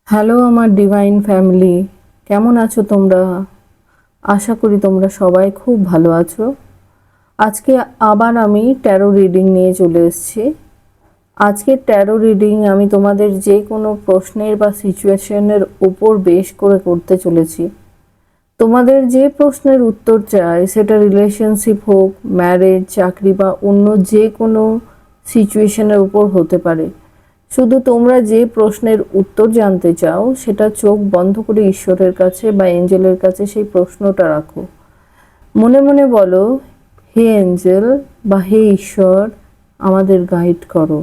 Hello আমার divine family, কেমন আছো তোমরা? আশা করি তোমরা সবাই খুব ভালো আছো। আজকে আবার আমি ট্যারো রিডিং নিয়ে চলে এসেছি। আজকের ট্যারো রিডিং আমি তোমাদের যে কোনো প্রশ্নের বা সিচুয়েশনের উপর বেশ করে করতে চলেছি। তোমাদের যে প্রশ্নের উত্তর চাই, সেটা রিলেশনশিপ হোক, ম্যারেজ, চাকরি বা অন্য যে কোনো সিচুয়েশনের উপর হতে পারে। শুধু তোমরা যে প্রশ্নের উত্তর জানতে চাও সেটা চোখ বন্ধ করে ঈশ্বরের কাছে বা এঞ্জেলের কাছে সেই প্রশ্নটা রাখো। মনে মনে বলো, হে এঞ্জেল বা হে ঈশ্বর, আমাদের গাইড করো।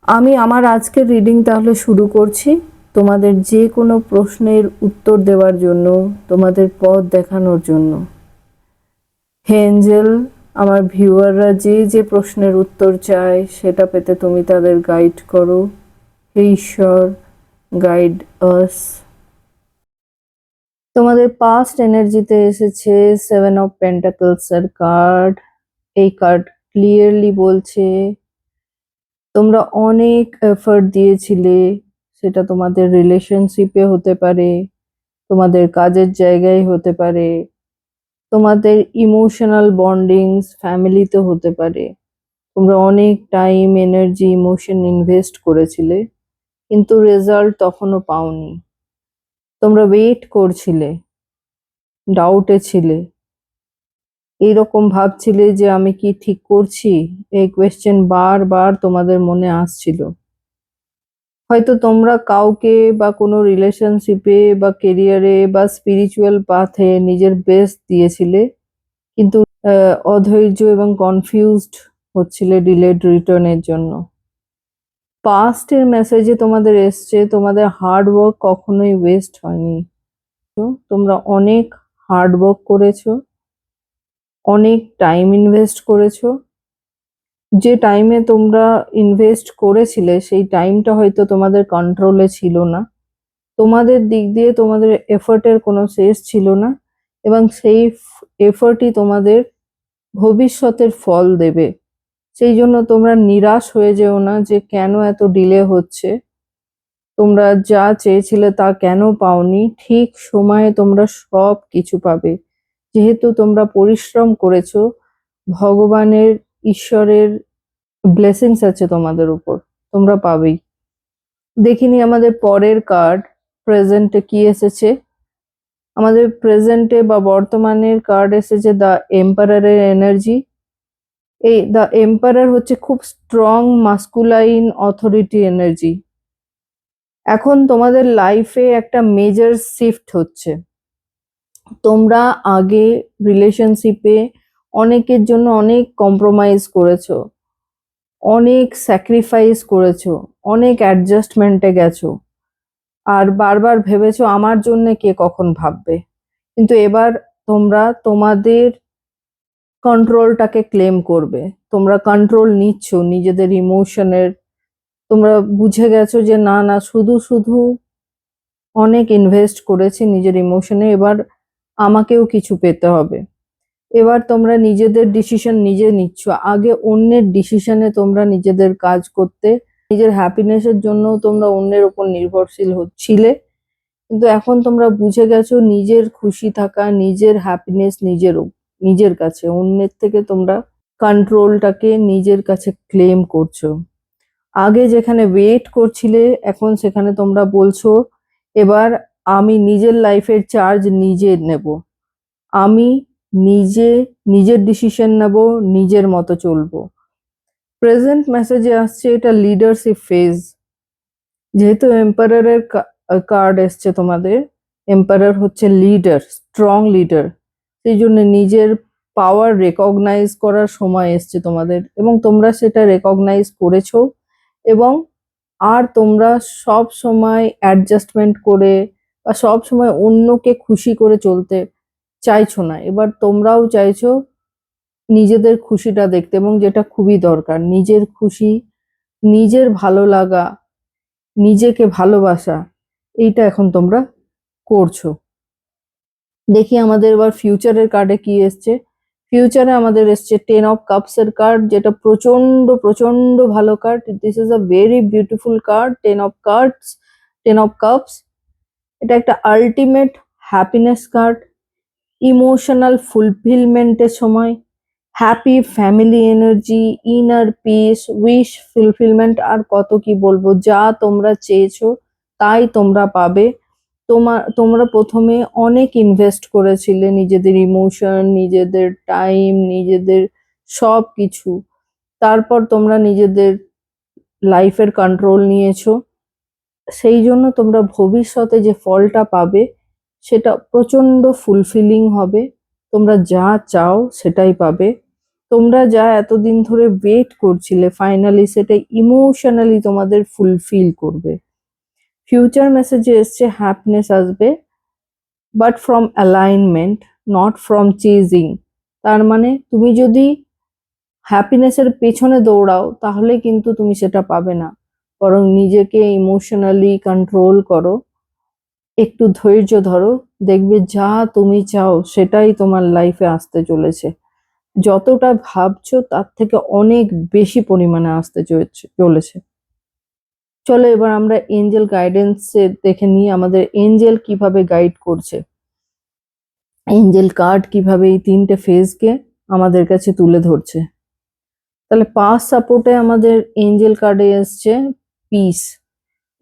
আমি আমার আজকের রিডিং তাহলে শুরু করছি। তোমাদের যে কোনো প্রশ্নের উত্তর দেওয়ার জন্য, তোমাদের পথ দেখানোর জন্য। হে এঞ্জেল, আমার ভিউয়াররা যে যে প্রশ্নের উত্তর চায় সেটা পেতে তুমি তাদের গাইড করো। হে ঈশ্বর, গাইড আস। তোমাদের পাস্ট এনার্জিতে এসেছে 7 অফ পেন্টাকলস এর কার্ড। এই কার্ড ক্লিয়ারলি বলছে তোমরা অনেক এফর্ট দিয়েছিলে। সেটা তোমাদের রিলেশনশিপে হতে পারে, তোমাদের কাজের জায়গায় হতে পারে, তোমাদের ইমোশনাল বন্ডিংস ফ্যামিলিতে হতে পারে। তোমরা অনেক টাইম, এনার্জি, ইমোশন ইনভেস্ট করেছিলে, কিন্তু রেজাল্ট তখনও পাওনি। তোমরা ওয়েট করছিলে, ডাউটে ছিলে, এইরকম ভাবছিলে যে আমি কি ঠিক করছি। এই কোয়েশ্চেন বারবার তোমাদের মনে আসছিল। হয়তো তোমরা কাউকে বা কোনো রিলেশনশিপে বা কেরিয়ারে বা স্পিরিচুয়াল পাথে নিজের বেস্ট দিয়েছিলে, কিন্তু অধৈর্য এবং কনফিউজড হচ্ছিলে ডিলেড রিটার্নের জন্য। পাস্টের মেসেজে তোমাদের এসছে তোমাদের হার্ড ওয়ার্ক কখনোই ওয়েস্ট হয়নি। তোমরা অনেক হার্ড ওয়ার্ক করেছো, অনেক টাইম ইনভেস্ট করেছো। যে টাইমে তোমরা ইনভেস্ট করেছিলে সেই টাইমটা হয়তো তোমাদের কন্ট্রোলে ছিল না। তোমাদের দিক দিয়ে তোমাদের এফর্টের কোনো শেষ ছিল না, এবং সেই এফর্টই তোমাদের ভবিষ্যতের ফল দেবে। সেই জন্য তোমরা নিরাশ হয়ে যেও না যে কেন এত ডিলে হচ্ছে। তোমরা যা চেয়েছিলে তা কেন পাওনি, ঠিক সময়ে তোমরা সব কিছু পাবে। যেহেতু তোমরা পরিশ্রম করেছো, ভগবানের, ঈশ্বরের ব্লেসিংস আছে তোমাদের উপর, তোমরা পাবেই। দেখিনি আমাদের পরের কার্ড প্রেজেন্টে কি এসেছে। আমাদের প্রেজেন্টে বা বর্তমানের কার্ড এসেছে দ্য এম্পারারের এনার্জি। এই দ্য এম্পারার হচ্ছে খুব স্ট্রং মাস্কুলাইন অথরিটি এনার্জি। এখন তোমাদের লাইফে একটা মেজর শিফট হচ্ছে। তোমরা আগে রিলেশনশিপে অনেকের জন্য অনেক কম্প্রোমাইজ করেছো, অনেক স্যাক্রিফাইস করেছো, অনেক অ্যাডজাস্টমেন্টে গেছো, আর বারবার ভেবেছো আমার জন্য কে কখন ভাববে। কিন্তু এবার তোমরা তোমাদের কন্ট্রোলটাকে ক্লেম করবে। তোমরা কন্ট্রোল নিচ্ছ নিজেদের ইমোশনের। তোমরা বুঝে গেছো যে না না, শুধু শুধু অনেক ইনভেস্ট করেছি নিজের ইমোশনে, এবার আমাকেও কিছু পেতে হবে। এবার তোমরা নিজেদের ডিসিশন নিজে নিচ্ছ। আগে অন্যের ডিসিশনে তোমরা নিজেদের কাজ করতে, নিজের হ্যাপিনেসের জন্য তোমরা অন্যের উপর নির্ভরশীল হচ্ছিলে, কিন্তু এখন তোমরা বুঝে গেছো নিজের খুশি থাকা, নিজের হ্যাপিনেস নিজের কাছে। অন্যের থেকে তোমরা কন্ট্রোলটাকে নিজের কাছে ক্লেম করছো। আগে যেখানে ওয়েট করছিলে, এখন সেখানে তোমরা বলছো এবার আমি নিজের লাইফের চার্জ নিজে নেব। আমি নিজে নিজের ডিসিশন নেব, নিজের মতো চলবো। প্রেজেন্ট মেসেজে আসছে এটা লিডারশিপ ফেজ। যেহেতু এম্পারারের কার্ড এসছে তোমাদের, এম্পারার হচ্ছে লিডার, স্ট্রং লিডার। সেই জন্য নিজের পাওয়ার রেকগনাইজ করার সময় এসছে তোমাদের, এবং তোমরা সেটা রেকগনাইজ করেছো। এবং আর তোমরা সব সময় অ্যাডজাস্টমেন্ট করে বা সব সময় অন্যকে খুশি করে চলতে চাইছো না। এবার তোমরাও চাইছো নিজেদের খুশিটা দেখতে, এবং যেটা খুবই দরকার, নিজের খুশি, নিজের ভালো লাগা, নিজেকে ভালোবাসা, এইটা এখন তোমরা করছো। দেখি আমাদের এবার ফিউচারের কার্ডে কি এসছে। ফিউচারে আমাদের এসছে 10 of Cups এর কার্ড, যেটা প্রচন্ড প্রচন্ড ভালো card. This is a very beautiful card. 10 of Cards, 10 of Cups। এটা একটা আল্টিমেট হ্যাপিনেস কার্ড, ইমোশনাল ফুলফিলমেন্টের সময়, happy family energy, inner peace, wish fulfilment, আর কত কি বলবো। যা তোমরা চেয়েছো তাই তোমরা পাবে। তোমরা প্রথমে অনেক ইনভেস্ট করেছিলে, নিজেদের ইমোশন, নিজেদের টাইম, নিজেদের সব কিছু। তারপর তোমরা নিজেদের লাইফের কন্ট্রোল নিয়েছো। সেই জন্য তোমরা ভবিষ্যতে যে ফলটা পাবে সেটা প্রচন্ড ফুলফিলিং হবে। তোমরা যা চাও সেটাই পাবে। তোমরা যা এতদিন ধরে ওয়েট করছিলে, ফাইনালি সেটা ইমোশনালি তোমাদের ফুলফিল করবে। ফিউচার মেসেজে এসছে হ্যাপিনেস আসবে, but from alignment, not from chasing. তার মানে তুমি যদি হ্যাপিনেসের পেছনে দৌড়াও তাহলে কিন্তু তুমি সেটা পাবে না, বরং নিজেকে ইমোশনালি কন্ট্রোল করো, একটু ধৈর্য ধরো, দেখবে যা তুমি চাও সেটাই তোমার লাইফে আসতে চলেছে। যতটা ভাবছো তার থেকে অনেক বেশি পরিমাণে আসতে চলেছে। চলো এবার আমরা এঞ্জেল গাইডেন্সে দেখে নিই আমাদের এঞ্জেল কিভাবে গাইড করছে, এঞ্জেল কার্ড কিভাবে এই 3টে ফেজকে আমাদের কাছে তুলে ধরছে। তাহলে পাস সাপোর্টে আমাদের এঞ্জেল কার্ডে এসছে পিস।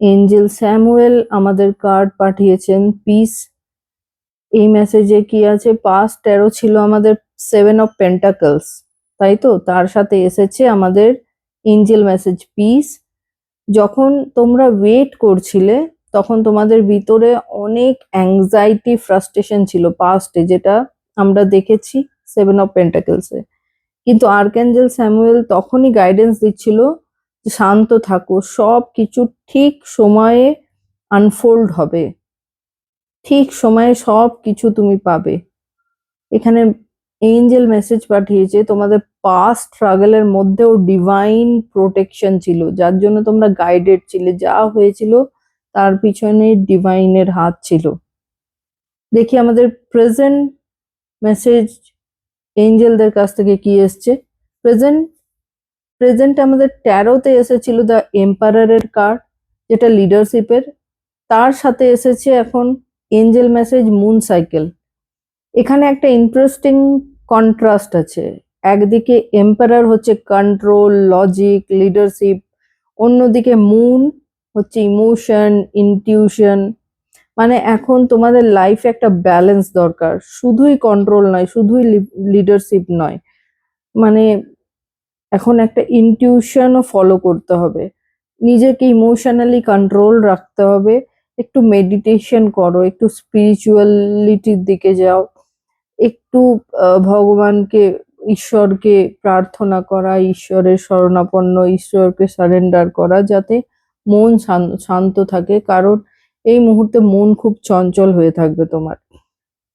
এঞ্জেল স্যামুয়েল আমাদের কার্ড পাঠিয়েছেন পিস। এই মেসেজে কি আছে, পাস 13 ছিল আমাদের 7 of Pentacles, তাই তো? তার সাথে এসেছে আমাদের এঞ্জেল মেসেজ পিস। যখন তোমরা ওয়েট করছিলে তখন তোমাদের ভিতরে অনেক অ্যাংজাইটি, ফ্রাস্ট্রেশন ছিল পাস্টে, যেটা আমরা দেখেছি 7 of Pentacles-এ। কিন্তু আর্কএঞ্জেল স্যামুয়েল তখনই গাইডেন্স দিচ্ছিল যে শান্ত থাকো, সব কিছু ঠিক সময়ে আনফোল্ড হবে, ঠিক সময়ে সব কিছু তুমি পাবে। এখানে এঞ্জেল মেসেজ পাঠিয়েছে তোমাদের পাস্ট স্ট্রাগলের মধ্যেও ডিভাইন প্রোটেকশন ছিল, যার জন্য তোমরা গাইডেড ছিলে। যা হয়েছিল তার পিছনে ডিভাইনের হাত ছিল। দেখি আমাদের প্রেজেন্ট মেসেজ এঞ্জেলদের কাছ থেকে কি এসছে। প্রেজেন্ট প্রেজেন্ট আমাদের ট্যারোতে এসেছিল দ্য এম্পারারের কার্ড, যেটা লিডারশিপের। তার সাথে এসেছে এখন এঞ্জেল মেসেজ মুন সাইকেল। এখানে একটা ইন্টারেস্টিং কন্ট্রাস্ট আছে। একদিকে এম্পারার হচ্ছে কন্ট্রোল, লজিক, লিডারশিপ, অন্যদিকে মুন হচ্ছে ইমোশন, ইনটিউশন। মানে এখন তোমাদের লাইফে একটা ব্যালেন্স দরকার, শুধুই কন্ট্রোল নয়, শুধুই লিডারশিপ নয়, মানে এখন একটা ইনটিউশনও ফলো করতে হবে, নিজেকে ইমোশনালি কন্ট্রোল রাখতে হবে। একটু মেডিটেশন করো, একটু স্পিরিচুয়ালিটির দিকে যাও, একটু ভগবানকে, ঈশ্বরকে প্রার্থনা করা, ঈশ্বরের শরণাপন্ন, ঈশ্বরকে সারেন্ডার করা, যাতে মন শান্ত থাকে। কারণ এই মুহূর্তে মন খুব চঞ্চল হয়ে থাকবে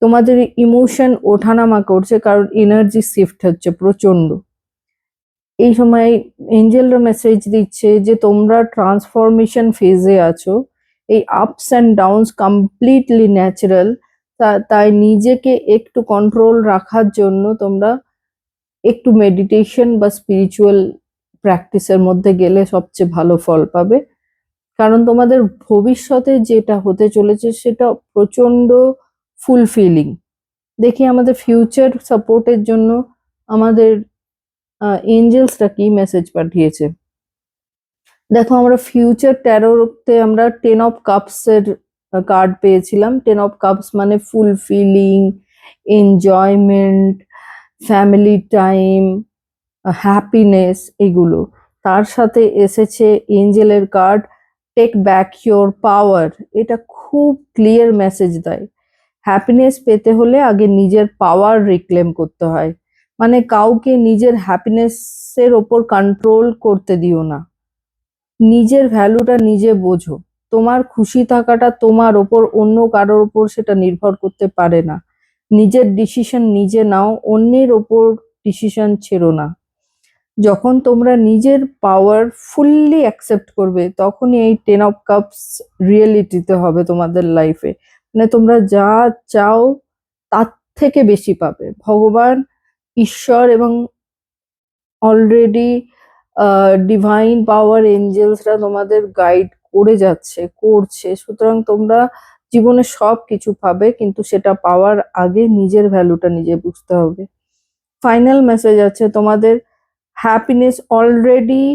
তোমাদের ইমোশন ওঠানামা করছে, কারণ এনার্জি শিফট হচ্ছে প্রচন্ড। এই সময় এঞ্জেলরা মেসেজ দিচ্ছে যে তোমরা ট্রান্সফরমেশন ফেজে আছো। এই ups and downs completely natural. তাই নিজেকে একটু কন্ট্রোল রাখার জন্য তোমরা একটু মেডিটেশন বা স্পিরিচুয়াল প্র্যাকটিসের মধ্যে গেলে সবচেয়ে ভালো ফল পাবে। কারণ তোমাদের ভবিষ্যতে যেটা হতে চলেছে সেটা প্রচন্ড ফুলফিলিং। দেখি আমাদের ফিউচার সাপোর্টের জন্য আমাদের এঞ্জেলসরা কি মেসেজ পাঠিয়েছে। দেখো আমরা ফিউচার ট্যারোতে আমরা 10 of Cups এর কার্ড পেয়েছিলাম। 10 of Cups মানে fulfilling, enjoyment, family time, happiness, এগুলো। তার সাথে এসেছে এঞ্জেলের কার্ড টেক ব্যাক ইয়োর পাওয়ার। এটা খুব ক্লিয়ার মেসেজ দেয়, হ্যাপিনেস পেতে হলে আগে নিজের পাওয়ার রিক্লেম করতে হয়। মানে কাউকে নিজের হ্যাপিনেসের ওপর কন্ট্রোল করতে দিও না, নিজের ভ্যালুটা নিজে বোঝো। তোমার খুশি থাকাটা তোমার ওপর, অন্য কারোর ওপর সেটা নির্ভর করতে পারে না। নিজের ডিসিশন নিজে নাও, অন্যের ওপর ডিসিশন ছেড়ো না। যখন তোমরা নিজের পাওয়ার ফুললি অ্যাকসেপ্ট করবে তখনই এই 10 of Cups রিয়েলিটিতে হবে তোমাদের লাইফে। মানে তোমরা যা চাও তার থেকে বেশি পাবে। ভগবান, ঈশ্বর এবং অলরেডি ডিভাইন পাওয়ার এঞ্জেলসরা তোমাদের গাইড করে যাচ্ছে, করছে। সুতরাং তোমরা জীবনে সবকিছু পাবে, কিন্তু সেটা পাওয়ার আগে নিজের ভ্যালুটা নিজে বুঝতে হবে। ফাইনাল মেসেজ আছে তোমাদের হ্যাপিনেস অলরেডি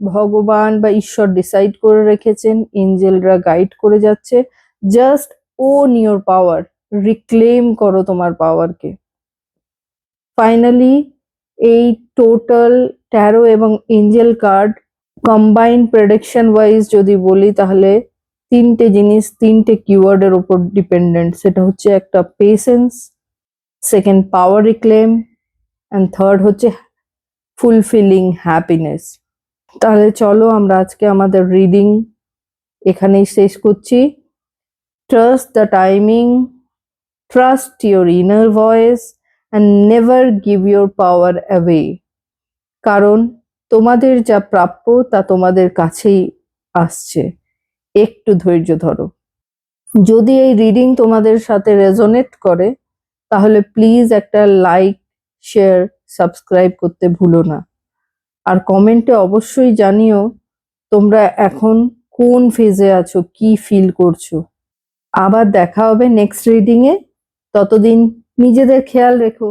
ভগবান বা ঈশ্বর ডিসাইড করে রেখেছেন, এঞ্জেলরা গাইড করে যাচ্ছে। Just own your power, reclaim করো তোমার পাওয়ারকে। ফাইনালি এই টোটাল ট্যারো এবং angel card combine prediction wise যদি বলি, তাহলে তিনটে জিনিস, তিনটে কিওয়ার্ডের উপর ডিপেন্ডেন্ট। সেটা হচ্ছে একটা patience, second power reclaim, and third হচ্ছে ফুলফিলিং হ্যাপিনেস। তাহলে চলো আমরা আজকে আমাদের রিডিং এখানেই শেষ করছি। Trust the timing, trust your inner voice, and never give your power away. কারণ তোমাদের যা প্রাপ্য তা তোমাদের কাছেই আসছে। একটু ধৈর্য ধরো। যদি এই রিডিং তোমাদের সাথে রেজোনেট করে, তাহলে প্লিজ একটা লাইক, শেয়ার, সাবস্ক্রাইব করতে ভুলো না। আর কমেন্টে অবশ্যই জানিও তোমরা এখন কোন ফেজে আছো, কি ফিল করছো। আবার দেখা হবে নেক্সট রিডিং এ। ততদিন নিজেদের খেয়াল রেখো।